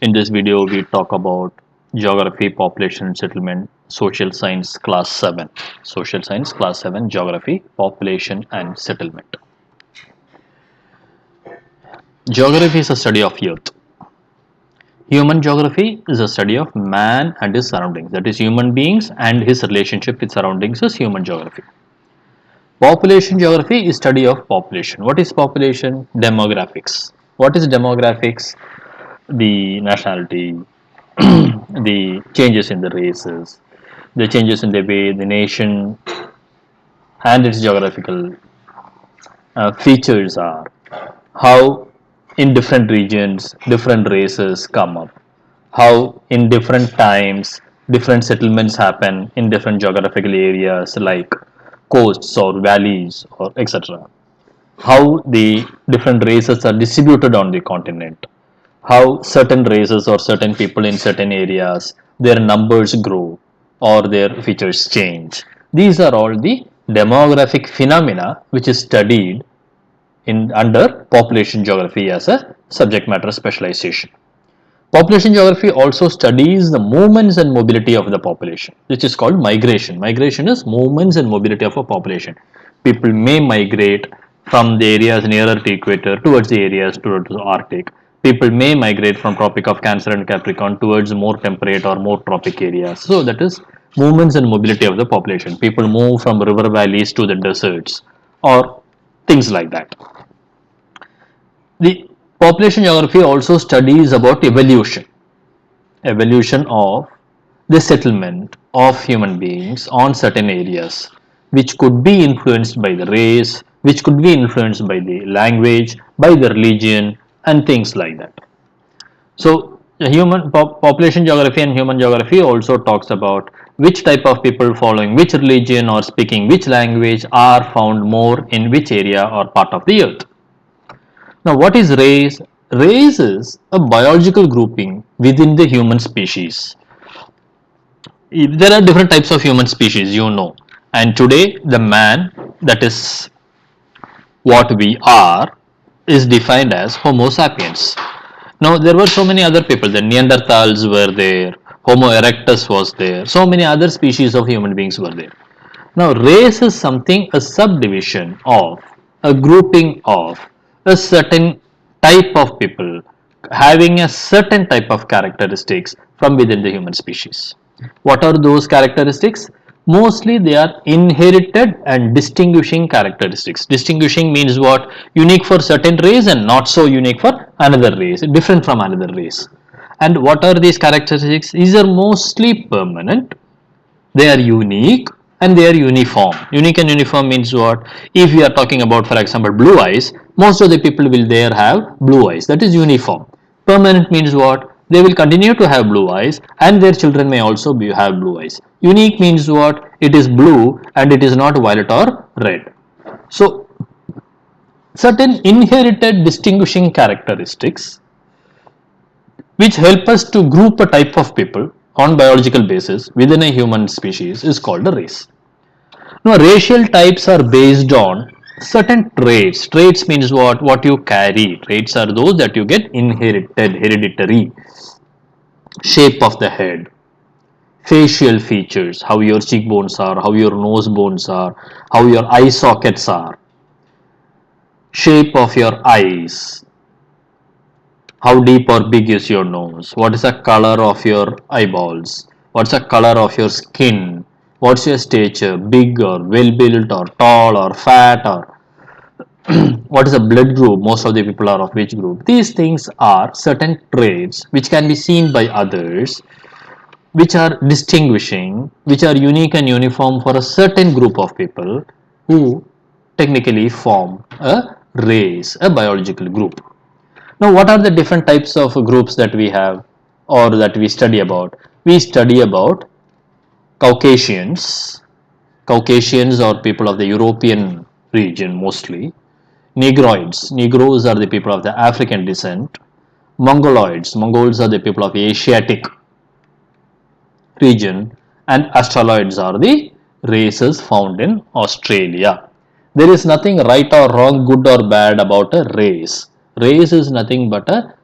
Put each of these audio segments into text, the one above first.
In this video, we talk about geography, population and settlement, social science class 7. Social science class 7, geography, population and settlement. Geography is a study of earth. Human geography is a study of man and his surroundings. That is, human beings and his relationship with surroundings is human geography. Population geography is study of population. What is population? Demographics. What is demographics? The nationality, the changes in the races, the changes in the way the nation and its geographical features are, how in different regions different races come up, how in different times different settlements happen in different geographical areas like coasts or valleys or etc. How the different races are distributed on the continent, how certain races or certain people in certain areas their numbers grow or their features change. These are all the demographic phenomena which is studied in under population geography as a subject matter specialization. Population geography also studies the movements and mobility of the population, which is called migration. Migration is movements and mobility of a population. People may migrate from the areas nearer to equator towards the areas towards the Arctic. People may migrate from Tropic of Cancer and Capricorn towards more temperate or more tropic areas. So that is movements and mobility of the population. People move from river valleys to the deserts or things like that. The population geography also studies about evolution of the settlement of human beings on certain areas, which could be influenced by the race, which could be influenced by the language, by the religion, and things like that. So, the population geography and human geography also talks about which type of people following which religion or speaking which language are found more in which area or part of the earth. Now, what is race? Race is a biological grouping within the human species. There are different types of human species, you know, and today the man, that is what we are, is defined as Homo sapiens. Now, there were so many other people. The Neanderthals were there, Homo erectus was there, so many other species of human beings were there. Now, race is something, a subdivision of, a grouping of a certain type of people having a certain type of characteristics from within the human species. What are those characteristics? Mostly they are inherited and distinguishing characteristics. Distinguishing means what? Unique for certain race and not so unique for another race, different from another race. And what are these characteristics? These are mostly permanent, they are unique and they are uniform. Unique and uniform means what? If we are talking about, for example, blue eyes, most of the people will there have blue eyes. That is uniform. Permanent means what? They will continue to have blue eyes and their children may also have blue eyes. Unique means what? It is blue and it is not violet or red. So, certain inherited distinguishing characteristics which help us to group a type of people on biological basis within a human species is called a race. Now, racial types are based on certain traits. Traits means what? What you carry. Traits are those that you get inherited, hereditary. Shape of the head, facial features, how your cheekbones are, how your nose bones are, how your eye sockets are, shape of your eyes, how deep or big is your nose, what is the color of your eyeballs, what's the color of your skin, what's your stature, big or well built or tall or fat, or what is the blood group, most of the people are of which group. These things are certain traits which can be seen by others, which are distinguishing, which are unique and uniform for a certain group of people who technically form a race, a biological group. Now, what are the different types of groups that we have or that we study about? We study about Caucasians. Caucasians are people of the European region mostly. Negroids. Negroes are the people of the African descent. Mongoloids. Mongols are the people of the Asiatic region. And Australoids are the races found in Australia. There is nothing right or wrong, good or bad about a race. Race is nothing but a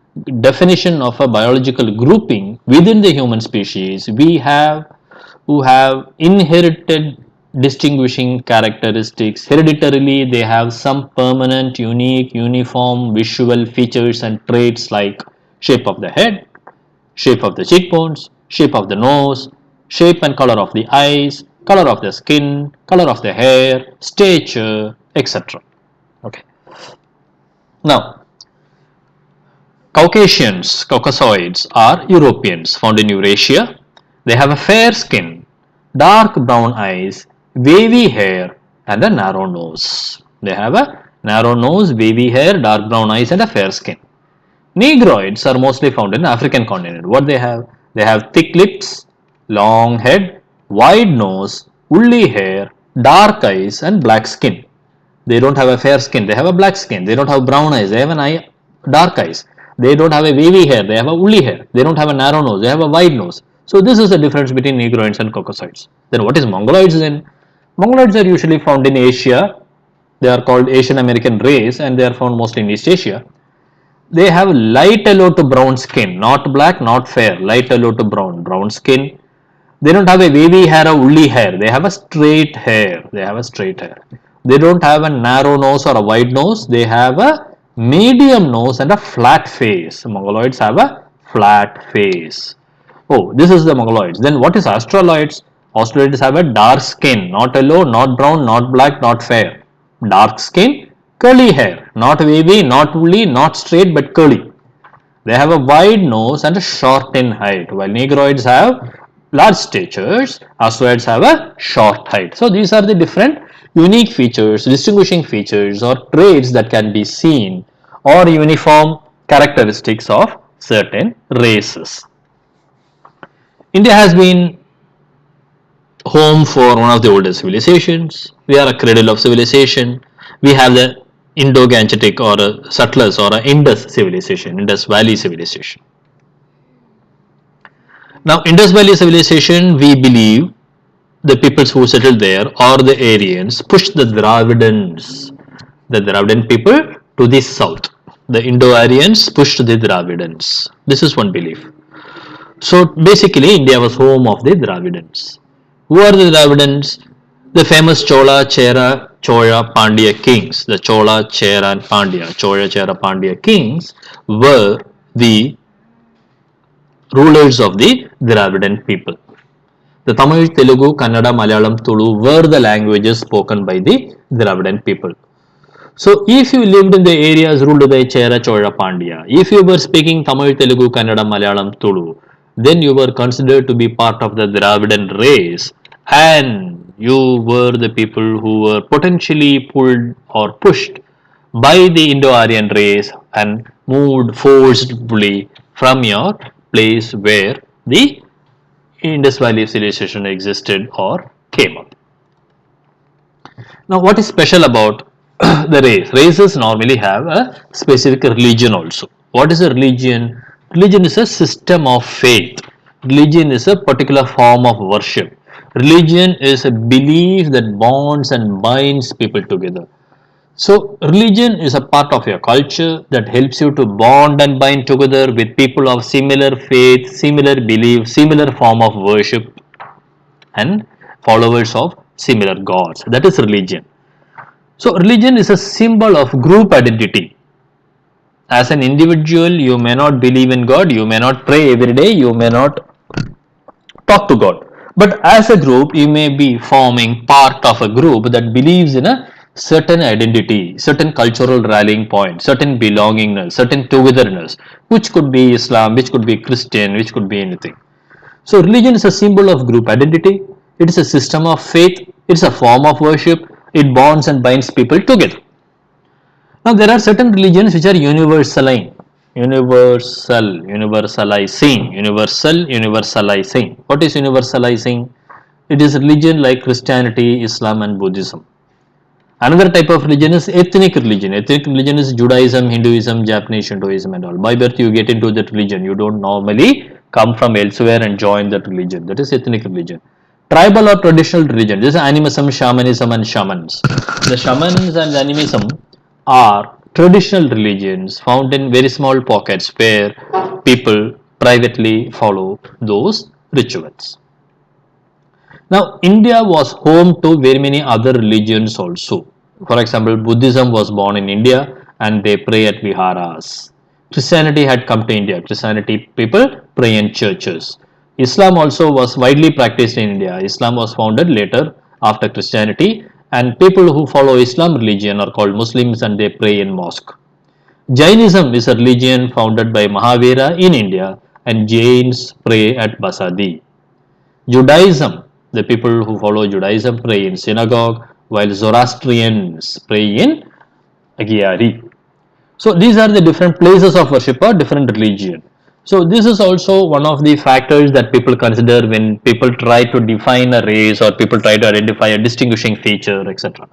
definition of a biological grouping within the human species, we have who have inherited distinguishing characteristics. Hereditarily, they have some permanent, unique, uniform visual features and traits like shape of the head, shape of the cheekbones, shape of the nose, shape and color of the eyes, color of the skin, color of the hair, stature, etc. Okay. Now, Caucasians, Caucasoids are Europeans found in Eurasia. They have a fair skin, dark brown eyes, wavy hair, and a narrow nose. They have a narrow nose, wavy hair, dark brown eyes, and a fair skin. Negroids are mostly found in the African continent. What they have? They have thick lips, long head, wide nose, woolly hair, dark eyes, and black skin. They don't have a fair skin. They have a black skin. They don't have brown eyes. They have dark eyes. They don't have a wavy hair. They have a woolly hair. They don't have a narrow nose. They have a wide nose. So this is the difference between Negroids and Caucasoids. Then what is Mongoloids then? Mongoloids are usually found in Asia. They are called Asian American race and they are found mostly in East Asia. They have light yellow to brown skin, not black, not fair, light yellow to brown skin. They don't have a wavy hair or woolly hair. They have a straight hair. They don't have a narrow nose or a wide nose. They have a medium nose and a flat face. Mongoloids have a flat face. Oh, this is the Mongoloids. Then what is Australoids? Australoids have a dark skin, not yellow, not brown, not black, not fair. Dark skin, curly hair, not wavy, not woolly, not straight but curly. They have a wide nose and a short in height, while Negroids have large statures, Australoids have a short height. So these are the different unique features, distinguishing features or traits that can be seen or uniform characteristics of certain races. India has been home for one of the oldest civilizations. We are a cradle of civilization. We have the Indo-Gangetic or a settlers or a Indus civilization, Indus Valley civilization. Now, Indus Valley civilization, we believe the peoples who settled there or the Aryans pushed the Dravidian people to the south. The Indo-Aryans pushed the Dravidians. This is one belief. So basically, India was home of the Dravidians. Who are the Dravidians? The famous Chola, Chera, Choya, Pandya kings. The Chola, Chera, and Pandya. Choya, Chera, Pandya kings were the rulers of the Dravidian people. The Tamil, Telugu, Kannada, Malayalam, Tulu were the languages spoken by the Dravidian people. So if you lived in the areas ruled by Chera, Chola, Pandya, if you were speaking Tamil, Telugu, Kannada, Malayalam, Tulu, then you were considered to be part of the Dravidian race and you were the people who were potentially pulled or pushed by the Indo-Aryan race and moved forcibly from your place where the Indus Valley civilization existed or came up. Now what is special about the race? Races normally have a specific religion also. What is a religion? Religion is a system of faith. Religion is a particular form of worship. Religion is a belief that bonds and binds people together. So religion is a part of your culture that helps you to bond and bind together with people of similar faith, similar belief, similar form of worship and followers of similar gods. That is religion. So religion is a symbol of group identity. As an individual, you may not believe in God, you may not pray every day, you may not talk to God. But as a group, you may be forming part of a group that believes in a certain identity, certain cultural rallying point, certain belongingness, certain togetherness, which could be Islam, which could be Christian, which could be anything. So religion is a symbol of group identity. It is a system of faith. It's a form of worship. It bonds and binds people together. Now there are certain religions which are universalizing. What is universalizing? It is religion like Christianity, Islam and Buddhism. Another type of religion is ethnic religion. Ethnic religion is Judaism, Hinduism, Japanese Shintoism and all. By birth you get into that religion. You don't normally come from elsewhere and join that religion. That is ethnic religion. Tribal or traditional religion. This is animism, shamanism and shamans. The shamans and animism are traditional religions found in very small pockets where people privately follow those rituals. Now, India was home to very many other religions also. For example, Buddhism was born in India and they pray at viharas. Christianity had come to India. Christianity people pray in churches. Islam also was widely practiced in India. Islam was founded later after Christianity, and people who follow Islam religion are called Muslims and they pray in mosque. Jainism is a religion founded by Mahavira in India, and Jains pray at Basadi. Judaism, the people who follow Judaism pray in synagogue, while Zoroastrians pray in Agiari. So these are the different places of worship or different religion. So this is also one of the factors that people consider when people try to define a race or people try to identify a distinguishing feature, etc.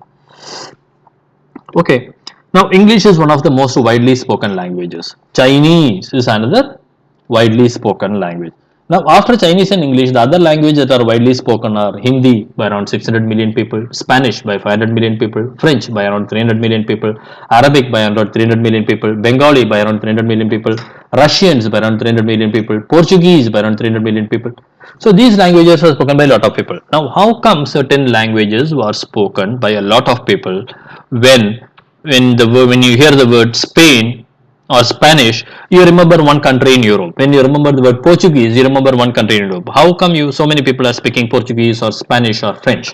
Okay. Now English is one of the most widely spoken languages. Chinese is another widely spoken language. Now after Chinese and English, the other languages that are widely spoken are Hindi by around 600 million people, Spanish by 500 million people, French by around 300 million people, Arabic by around 300 million people, Bengali by around 300 million people, Russians by around 300 million people, Portuguese by around 300 million people. So these languages are spoken by a lot of people. Now how come certain languages were spoken by a lot of people when when you hear the word Spain or Spanish, you remember one country in Europe. When you remember the word Portuguese, you remember one country in Europe. How come you so many people are speaking Portuguese or Spanish or French?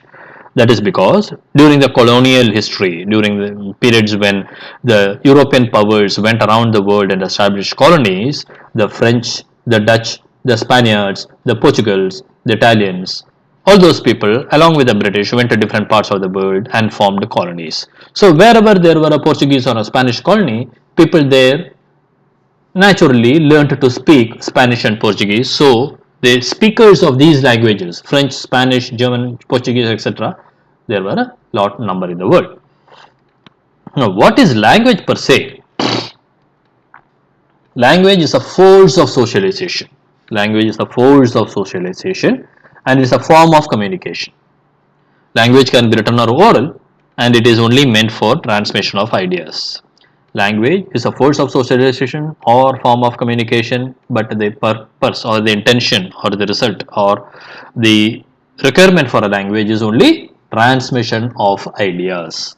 That is because during the colonial history, during the periods when the European powers went around the world and established colonies, the French, the Dutch, the Spaniards, the Portugals, the Italians, all those people, along with the British, went to different parts of the world and formed colonies. So wherever there were a Portuguese or a Spanish colony, people there naturally learned to speak Spanish and Portuguese. So the speakers of these languages, French, Spanish, German, Portuguese, etc., there were a lot number in the world. Now, what is language per se? Language is a force of socialization. Language is a force of socialization and is a form of communication. Language can be written or oral, and it is only meant for transmission of ideas. Language is a force of socialization or form of communication, but the purpose or the intention or the result or the requirement for a language is only transmission of ideas.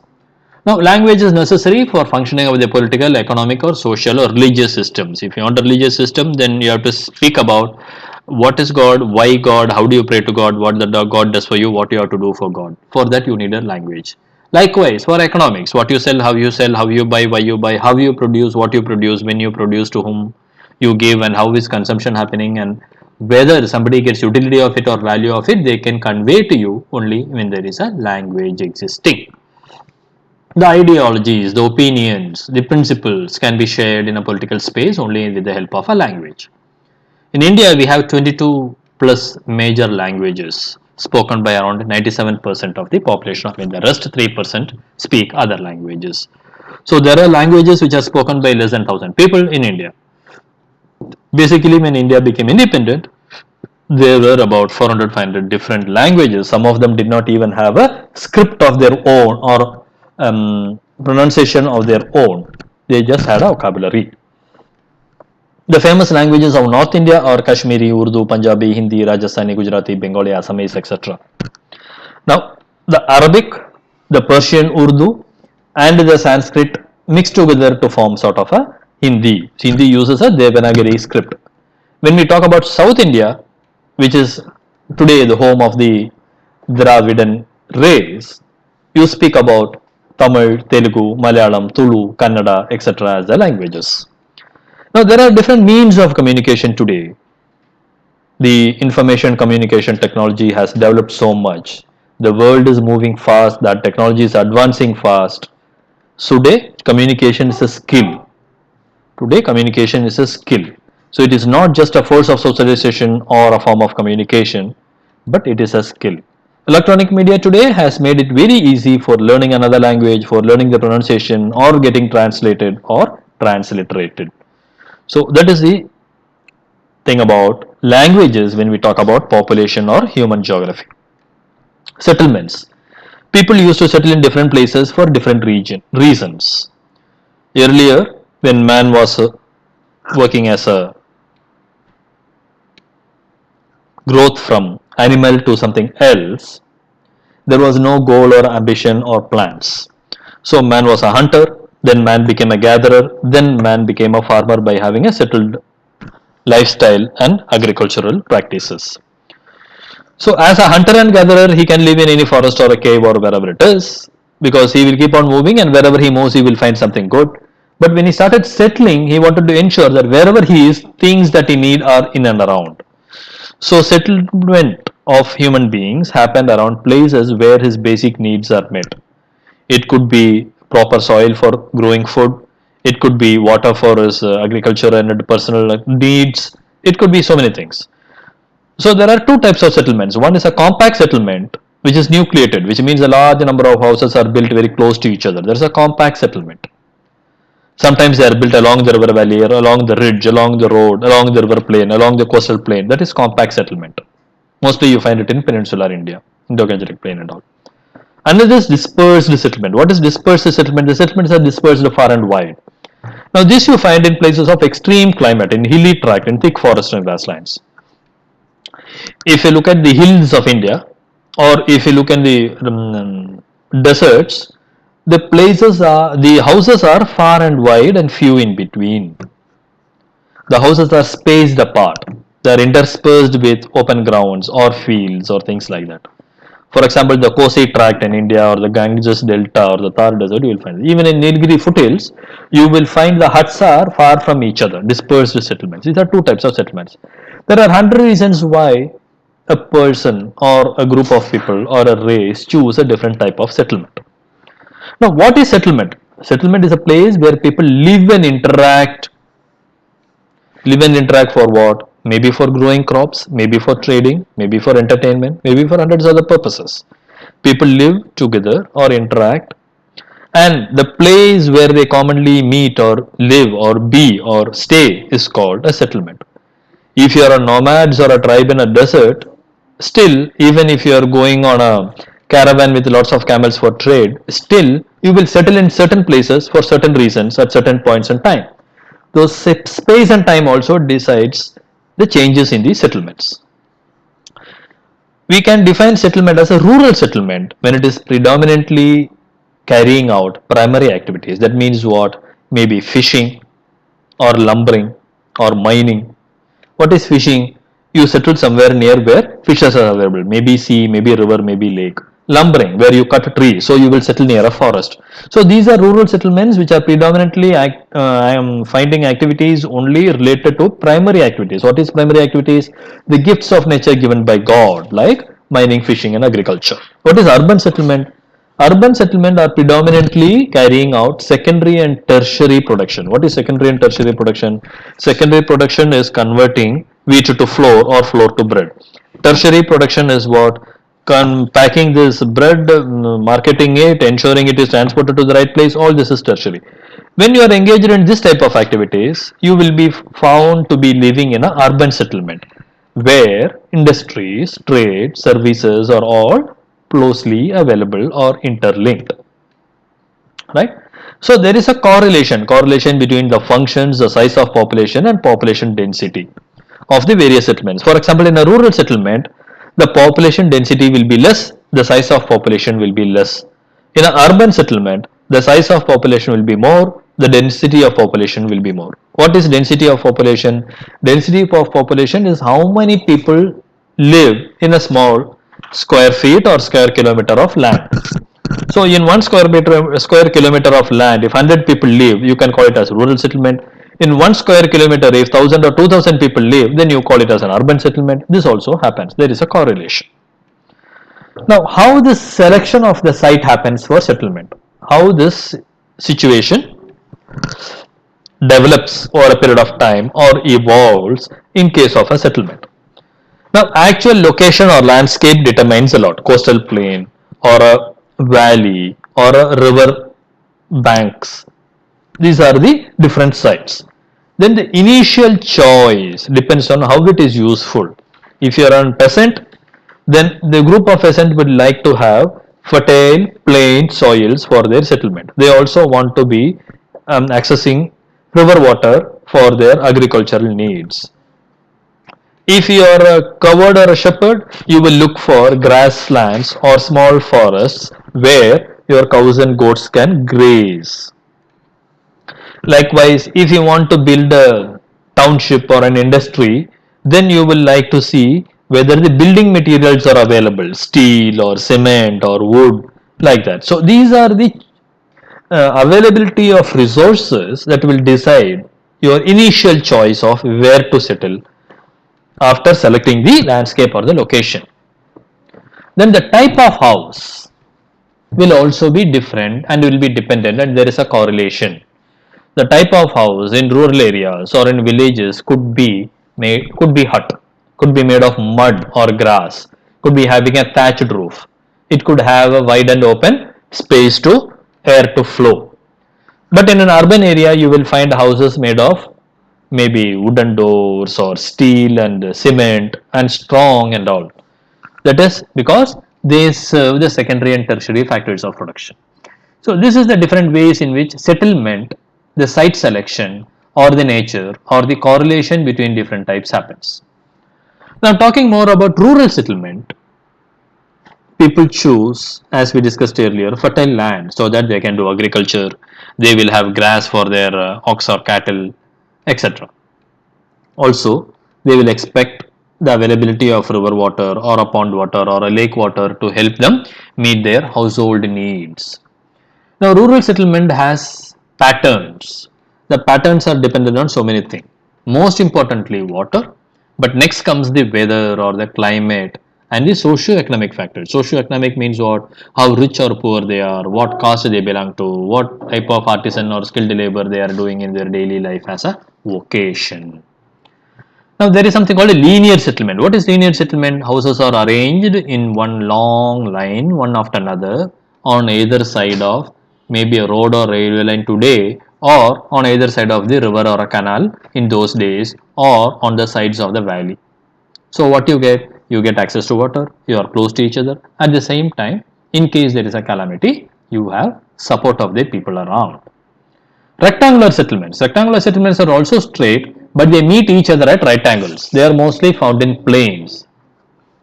Now, language is necessary for functioning of the political, economic, or social or religious systems. If you want a religious system, then you have to speak about what is God, why God, how do you pray to God, what the God does for you, what you have to do for God. For that, you need a language. Likewise, for economics, what you sell, how you buy, why you buy, how you produce, what you produce, when you produce, to whom you give, and how is consumption happening, and whether somebody gets utility of it or value of it, they can convey to you only when there is a language existing. The ideologies, the opinions, the principles can be shared in a political space only with the help of a language. In India, we have 22 plus major languages spoken by around 97% of the population. I mean, the rest 3% speak other languages. So there are languages which are spoken by less than 1,000 people in India. Basically, when India became independent, there were about 400, 500 different languages. Some of them did not even have a script of their own or pronunciation of their own. They just had a vocabulary. The famous languages of North India are Kashmiri, Urdu, Punjabi, Hindi, Rajasthani, Gujarati, Bengali, Assamese, etc. Now, the Arabic, the Persian Urdu, and the Sanskrit mixed together to form sort of a Hindi. Hindi uses a Devanagari script. When we talk about South India, which is today the home of the Dravidian race, you speak about Tamil, Telugu, Malayalam, Tulu, Kannada, etc. as the languages. Now, there are different means of communication today. The information communication technology has developed so much. The world is moving fast, that technology is advancing fast. So today, communication is a skill. Today, communication is a skill. So it is not just a force of socialization or a form of communication, but it is a skill. Electronic media today has made it very easy for learning another language, for learning the pronunciation, or getting translated or transliterated. So that is the thing about languages when we talk about population or human geography. Settlements. People used to settle in different places for different reasons. Earlier, when man was working as a growth from animal to something else, there was no goal or ambition or plans. So man was a hunter, then man became a gatherer, then man became a farmer by having a settled lifestyle and agricultural practices. So as a hunter and gatherer, he can live in any forest or a cave or wherever it is, because he will keep on moving, and wherever he moves he will find something good. But when he started settling, he wanted to ensure that wherever he is, things that he need are in and around. So settlement of human beings happened around places where his basic needs are met. It could be proper soil for growing food. It could be water for his agriculture and personal needs. It could be so many things. So there are two types of settlements. One is a compact settlement, which is nucleated, which means a large number of houses are built very close to each other. There is a compact settlement. Sometimes they are built along the river valley, or along the ridge, along the road, along the river plain, along the coastal plain. That is compact settlement. Mostly you find it in peninsular India, Indo-Gangetic plain and all. Another is dispersed settlement. What is dispersed settlement? The settlements are dispersed far and wide. Now this you find in places of extreme climate, in hilly tract, in thick forest and grasslands. If you look at the hills of India, or if you look at the deserts, the houses are far and wide and few in between. The houses are spaced apart. They are interspersed with open grounds or fields or things like that. For example, the Kosi tract in India, or the Ganges Delta, or the Thar Desert, you will find. Even in Nilgiri foothills, you will find the huts are far from each other, dispersed settlements. These are two types of settlements. There are 100 reasons why a person or a group of people or a race choose a different type of settlement. Now, what is settlement? Settlement is a place where people live and interact. Live and interact for what? Maybe for growing crops, maybe for trading, maybe for entertainment, maybe for hundreds of other purposes. People live together or interact, and the place where they commonly meet or live or be or stay is called a settlement. If you are a nomads or a tribe in a desert, still, even if you are going on a caravan with lots of camels for trade, still you will settle in certain places for certain reasons at certain points in time. Those space and time also decides the changes in the settlements. We can define settlement as a rural settlement when it is predominantly carrying out primary activities. That means what? Maybe fishing or lumbering or mining. What is fishing? You settle somewhere near where fishes are available. Maybe sea, maybe river, maybe lake. Lumbering, where you cut a tree, so you will settle near a forest. So these are rural settlements which are predominantly I am finding activities only related to primary activities. What is primary activities? The gifts of nature given by God, like mining, fishing, and agriculture. What is urban settlement? Urban settlement are predominantly carrying out secondary and tertiary production. What is secondary and tertiary production? Secondary production is converting wheat to flour or flour to bread. Tertiary production is what? Packing this bread, marketing it, ensuring it is transported to the right place. All this is tertiary. When you are engaged in this type of activities, you will be found to be living in an urban settlement where industries, trade, services are all closely available or interlinked, right? So there is a correlation between the functions, the size of population, and population density of the various settlements. For example, in a rural settlement, the population density will be less, the size of population will be less. In an urban settlement, the size of population will be more, the density of population will be more. What is density of population? Density of population is how many people live in a small square feet or square kilometer of land. So in one square kilometer of land, if 100 people live, you can call it as rural settlement. In 1 square kilometer, if 1000 or 2000 people live, then you call it as an urban settlement. This also happens. There is a correlation. Now, how this selection of the site happens for settlement? How this situation develops over a period of time or evolves in case of a settlement. Now, actual location or landscape determines a lot. Coastal plain or a valley or a river banks. These are the different sites. Then the initial choice depends on how it is useful. If you are a peasant, then the group of peasants would like to have fertile plain soils for their settlement. They also want to be accessing river water for their agricultural needs. If you are a coward or a shepherd, you will look for grasslands or small forests where your cows and goats can graze. Likewise, if you want to build a township or an industry, then you will like to see whether the building materials are available, steel or cement or wood, like that. So these are the availability of resources that will decide your initial choice of where to settle after selecting the landscape or the location. Then the type of house will also be different and will be dependent, and there is a correlation. The type of house in rural areas or in villages could be hut, could be made of mud or grass, could be having a thatched roof. It could have a wide and open space to air to flow. But in an urban area, you will find houses made of maybe wooden doors or steel and cement and strong and all. That is because they serve the secondary and tertiary factors of production. So this is the different ways in which settlement, the site selection or the nature or the correlation between different types happens. Now talking more about rural settlement, people choose, as we discussed earlier, fertile land so that they can do agriculture, they will have grass for their ox or cattle, etc. Also, they will expect the availability of river water or a pond water or a lake water to help them meet their household needs. Now, rural settlement has patterns. The patterns are dependent on so many things. Most importantly, water, but next comes the weather or the climate and the socio-economic factors. Socio-economic means what? How rich or poor they are, what caste they belong to, what type of artisan or skilled labor they are doing in their daily life as a vocation. Now there is something called a linear settlement. What is linear settlement? Houses are arranged in one long line, one after another, on either side of maybe a road or railway line today, or on either side of the river or a canal in those days, or on the sides of the valley. So what you get? You get access to water, you are close to each other. At the same time, in case there is a calamity, you have support of the people around. Rectangular settlements. Rectangular settlements are also straight, but they meet each other at right angles. They are mostly found in plains.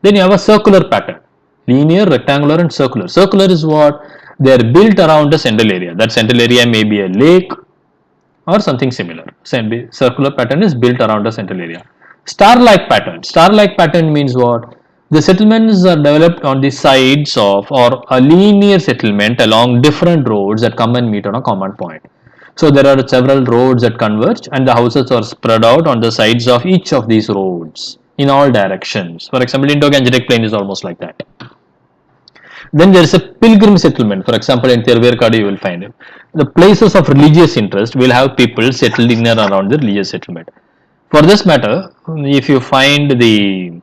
Then you have a circular pattern. Linear, rectangular and circular. Circular is what? They are built around a central area. That central area may be a lake or something similar. Circular pattern is built around a central area. Star-like pattern. Star-like pattern means what? The settlements are developed on the sides of or a linear settlement along different roads that come and meet on a common point. So there are several roads that converge and the houses are spread out on the sides of each of these roads in all directions. For example, Indo-Gangetic Plain is almost like that. Then there is a pilgrim settlement. For example, in Tirverkadu you will find it. The places of religious interest will have people settled in and around the religious settlement. For this matter, if you find the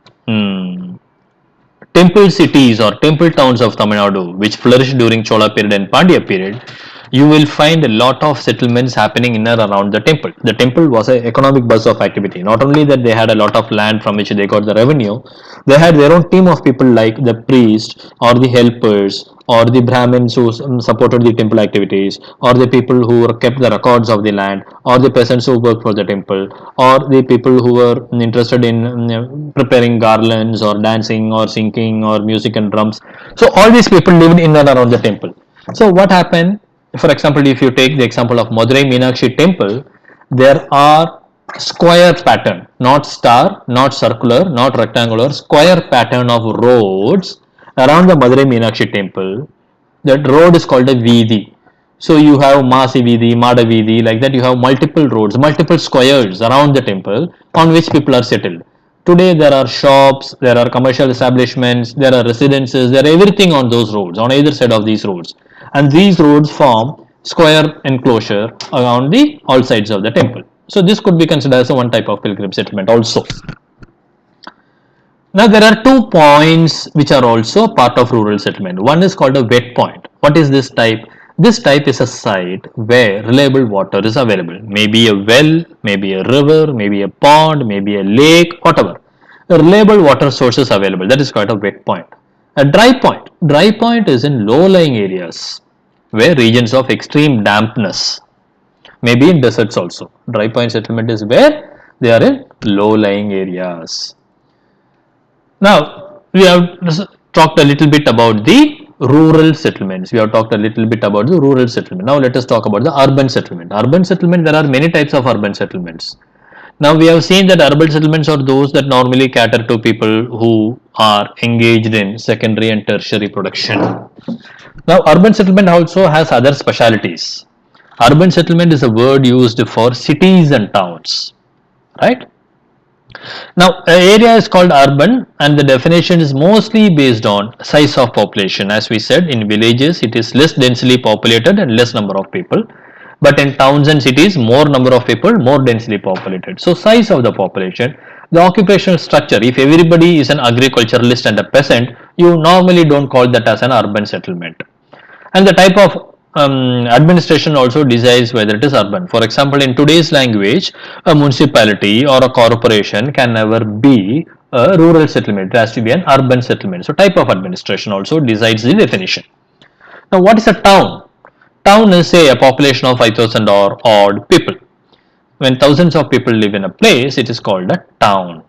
temple cities or temple towns of Tamil Nadu, which flourished during Chola period and Pandya period, you will find a lot of settlements happening in and around the temple. The temple was an economic buzz of activity. Not only that they had a lot of land from which they got the revenue, they had their own team of people like the priests or the helpers or the Brahmins who supported the temple activities or the people who kept the records of the land or the peasants who worked for the temple or the people who were interested in preparing garlands or dancing or singing or music and drums. So all these people lived in and around the temple. So what happened? For example, if you take the example of Madurai Meenakshi temple, there are square pattern, not star, not circular, not rectangular, square pattern of roads around the Madurai Meenakshi temple. That road is called a Veedi. So you have Masi Veedi, Mada Veedi, like that you have multiple roads, multiple squares around the temple on which people are settled. Today there are shops, there are commercial establishments, there are residences, there are everything on those roads, on either side of these roads. And these roads form square enclosure around the all sides of the temple. So this could be considered as one type of pilgrim settlement also. Now there are 2 points which are also part of rural settlement. One is called a wet point. What is this type? This type is a site where reliable water is available. Maybe a well, maybe a river, maybe a pond, maybe a lake, whatever. A reliable water source is available. That is called a wet point. A dry point. Dry point is in low-lying areas where regions of extreme dampness maybe in deserts also. Dry point settlement is where they are in low-lying areas. Now, we have talked a little bit about the rural settlements. We have talked a little bit about the rural settlement. Now, let us talk about the urban settlement. Urban settlement, there are many types of urban settlements. Now, we have seen that urban settlements are those that normally cater to people who are engaged in secondary and tertiary production. Now, urban settlement also has other specialities. Urban settlement is a word used for cities and towns, right? Now, an area is called urban, and the definition is mostly based on size of population. As we said, in villages it is less densely populated and less number of people, but in towns and cities more number of people, more densely populated. So, size of the population, the occupational structure. If everybody is an agriculturalist and a peasant, you normally don't call that as an urban settlement. And the type of administration also decides whether it is urban. For example, in today's language, a municipality or a corporation can never be a rural settlement. It has to be an urban settlement. So, type of administration also decides the definition. Now, what is a town? Town is, say, a population of 5,000 or odd people. When thousands of people live in a place, it is called a town.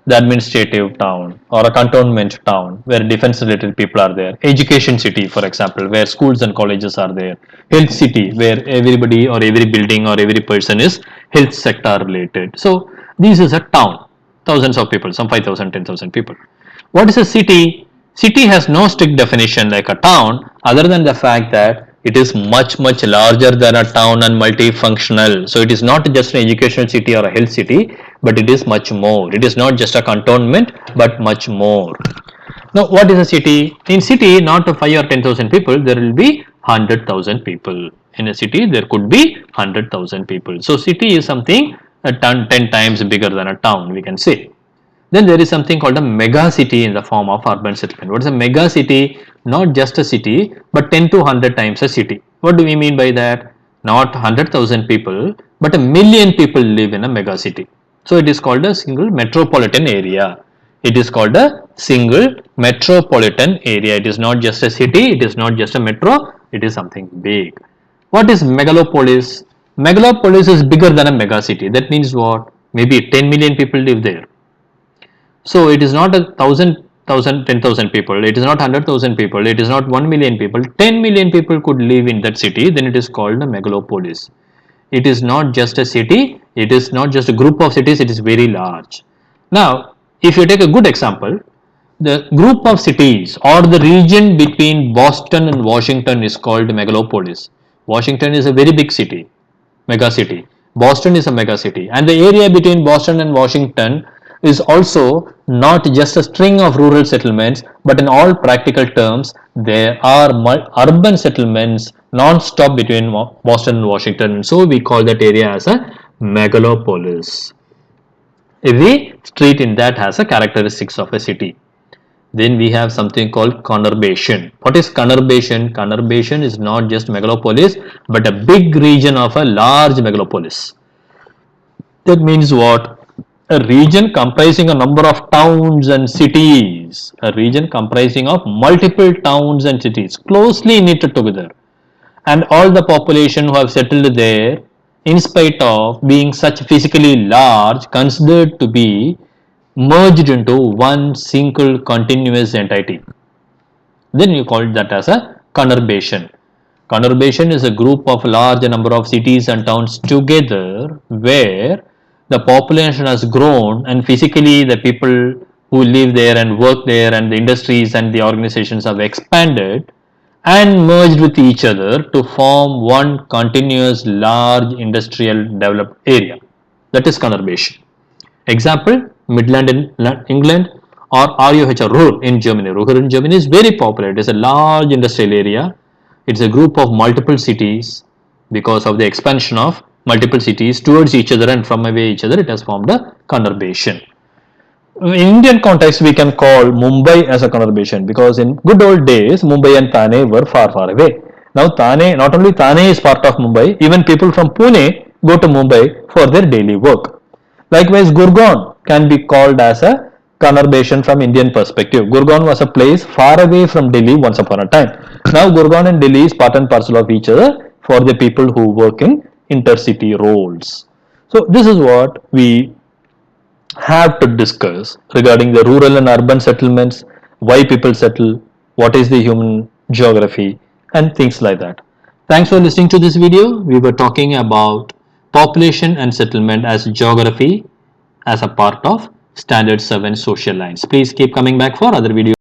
The administrative town or a cantonment town where defense related people are there. Education city, for example, where schools and colleges are there. Health city, where everybody or every building or every person is health sector related. So, this is a town. Thousands of people, some 5,000, 10,000 people. What is a city? City has no strict definition like a town, other than the fact that it is much larger than a town and multifunctional. So it is not just an educational city or a health city, but it is much more. It is not just a cantonment, but much more. Now, what is a city? In city, not 5 or 10,000 people, there will be 100,000 people. In a city, there could be 100,000 people. So city is something 10 times bigger than a town, we can say. Then there is something called a mega city in the form of urban settlement. What is a mega city? Not just a city, but 10 to 100 times a city. What do we mean by that? Not 100,000 people, but 1,000,000 people live in a mega city. So it is called a single metropolitan area. It is called a single metropolitan area. It is not just a city, it is not just a metro, it is something big. What is megalopolis? Megalopolis is bigger than a mega city. That means what? Maybe 10 million people live there. So it is not 10,000 people, it is not 100,000 people, it is not 1,000,000 people, 10 million people could live in that city, then it is called a megalopolis. It is not just a city, it is not just a group of cities, it is very large. Now, if you take a good example, the group of cities or the region between Boston and Washington is called megalopolis. Washington is a very big city, mega city. Boston is a mega city, and the area between Boston and Washington is also not just a string of rural settlements, but in all practical terms, there are urban settlements non-stop between Boston and Washington, and so we call that area as a megalopolis. Every street in that has a characteristics of a city. Then we have something called conurbation. What is conurbation? Conurbation is not just megalopolis, but a big region of a large megalopolis. That means what? A region comprising a number of towns and cities, a region comprising of multiple towns and cities closely knitted together, and all the population who have settled there, in spite of being such physically large, considered to be merged into one single continuous entity. Then you call that as a conurbation. Conurbation is a group of large number of cities and towns together where the population has grown and physically the people who live there and work there and the industries and the organizations have expanded and merged with each other to form one continuous large industrial developed area. That is conurbation. Example, Midland in England or Ruhr in Germany. Ruhr in Germany is very popular. It is a large industrial area. It's a group of multiple cities because of the expansion of multiple cities towards each other and from away each other, it has formed a conurbation. In Indian context, we can call Mumbai as a conurbation because in good old days, Mumbai and Thane were far away. Now Thane, not only Thane is part of Mumbai, even people from Pune go to Mumbai for their daily work. Likewise, Gurgaon can be called as a conurbation from Indian perspective. Gurgaon was a place far away from Delhi once upon a time. Now Gurgaon and Delhi is part and parcel of each other for the people who work in intercity roles. So this is what we have to discuss regarding the rural and urban settlements, why people settle, what is the human geography, and things like that. Thanks for listening to this video. We were talking about population and settlement as geography as a part of Standard 7 social lines. Please keep coming back for other videos.